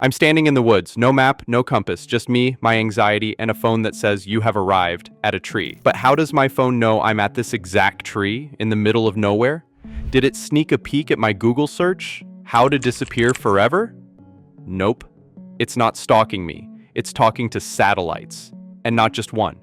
I'm standing in the woods, no map, no compass, just me, my anxiety, and a phone that says you have arrived at a tree. But how does my phone know I'm at this exact tree in the middle of nowhere? Did it sneak a peek at my Google search? How to disappear forever? Nope. It's not stalking me. It's talking to satellites. And not just one.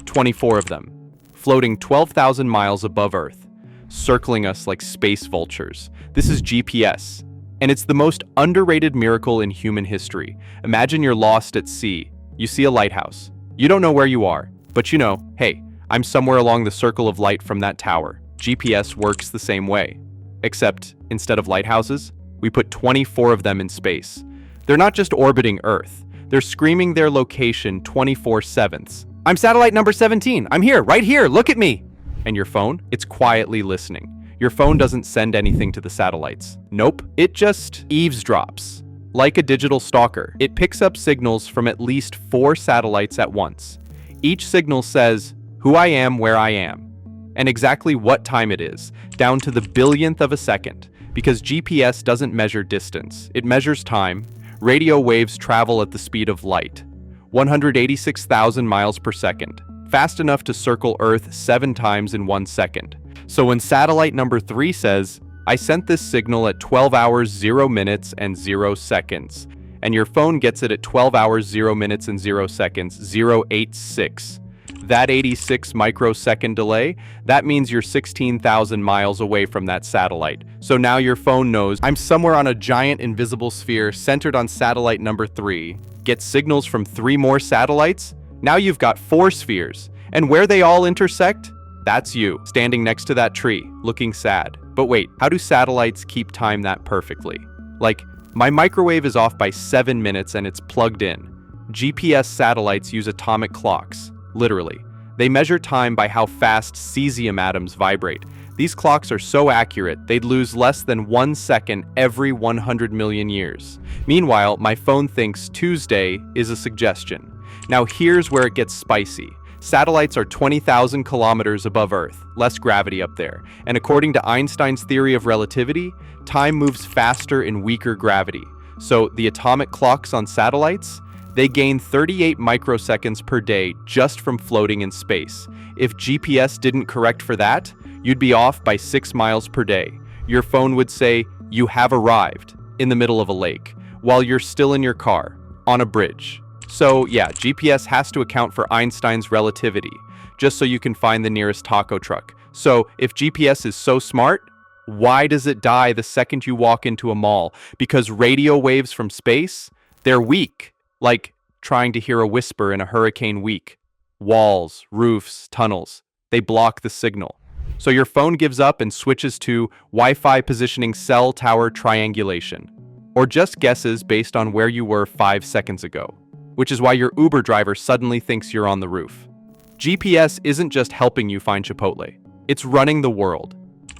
24 of them. Floating 12,000 miles above Earth. Circling us like space vultures. This is GPS. And it's the most underrated miracle in human history. Imagine you're lost at sea. You see a lighthouse. You don't know where you are, but you know, hey, I'm somewhere along the circle of light from that tower. GPS works the same way. Except, instead of lighthouses, we put 24 of them in space. They're not just orbiting Earth. They're screaming their location 24/7. I'm satellite number 17. I'm here, right here, look at me. And your phone? It's quietly listening. Your phone doesn't send anything to the satellites. Nope, it just eavesdrops. Like a digital stalker, it picks up signals from at least 4 satellites at once. Each signal says who I am, where I am, and exactly what time it is, down to the billionth of a second, because GPS doesn't measure distance, it measures time. Radio waves travel at the speed of light, 186,000 miles per second, fast enough to circle Earth 7 times in 1 second. So when satellite number 3 says, I sent this signal at 12 hours 0 minutes and 0 seconds, and your phone gets it at 12 hours 0 minutes and 0 seconds, 086. That 86 microsecond delay, that means you're 16,000 miles away from that satellite. So now your phone knows I'm somewhere on a giant invisible sphere centered on satellite number 3. Get signals from 3 more satellites? Now you've got 4 spheres. And where they all intersect? That's you, standing next to that tree, looking sad. But wait, how do satellites keep time that perfectly? Like, my microwave is off by 7 minutes and it's plugged in. GPS satellites use atomic clocks, literally. They measure time by how fast cesium atoms vibrate. These clocks are so accurate, they'd lose less than 1 second every 100 million years. Meanwhile, my phone thinks Tuesday is a suggestion. Now here's where it gets spicy. Satellites are 20,000 kilometers above Earth, less gravity up there. And according to Einstein's theory of relativity, time moves faster in weaker gravity. So the atomic clocks on satellites, they gain 38 microseconds per day just from floating in space. If GPS didn't correct for that, you'd be off by 6 miles per day. Your phone would say, you have arrived, in the middle of a lake, while you're still in your car, on a bridge. So yeah, GPS has to account for Einstein's relativity, just so you can find the nearest taco truck. So if GPS is so smart, why does it die the second you walk into a mall? Because radio waves from space, they're weak, like trying to hear a whisper in a hurricane week. Walls, roofs, tunnels, they block the signal. So your phone gives up and switches to Wi-Fi positioning cell tower triangulation, or just guesses based on where you were 5 seconds ago. Which is why your Uber driver suddenly thinks you're on the roof. GPS isn't just helping you find Chipotle. It's running the world.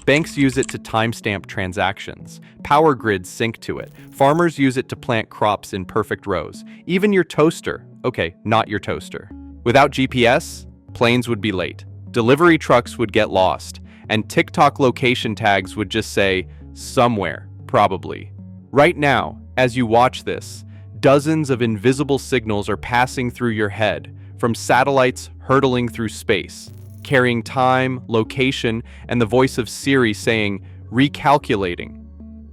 Banks use it to timestamp transactions. Power grids sync to it. Farmers use it to plant crops in perfect rows. Even your toaster. Okay, not your toaster. Without GPS, planes would be late. Delivery trucks would get lost. And TikTok location tags would just say, somewhere, probably. Right now, as you watch this, dozens of invisible signals are passing through your head, from satellites hurtling through space, carrying time, location, and the voice of Siri saying, recalculating.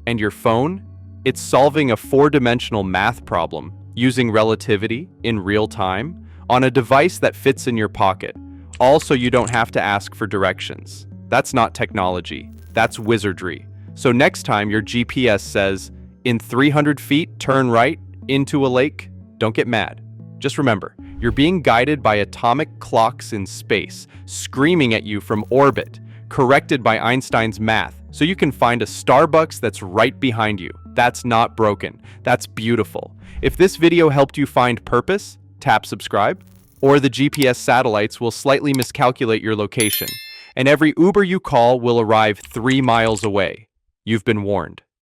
And your phone? It's solving a 4-dimensional math problem using relativity in real time on a device that fits in your pocket, all so you don't have to ask for directions. That's not technology, that's wizardry. So next time your GPS says, in 300 feet, turn right, into a lake, don't get mad. Just remember, you're being guided by atomic clocks in space, screaming at you from orbit, corrected by Einstein's math, so you can find a Starbucks that's right behind you. That's not broken. That's beautiful. If this video helped you find purpose, tap subscribe, or the GPS satellites will slightly miscalculate your location, and every Uber you call will arrive 3 miles away. You've been warned.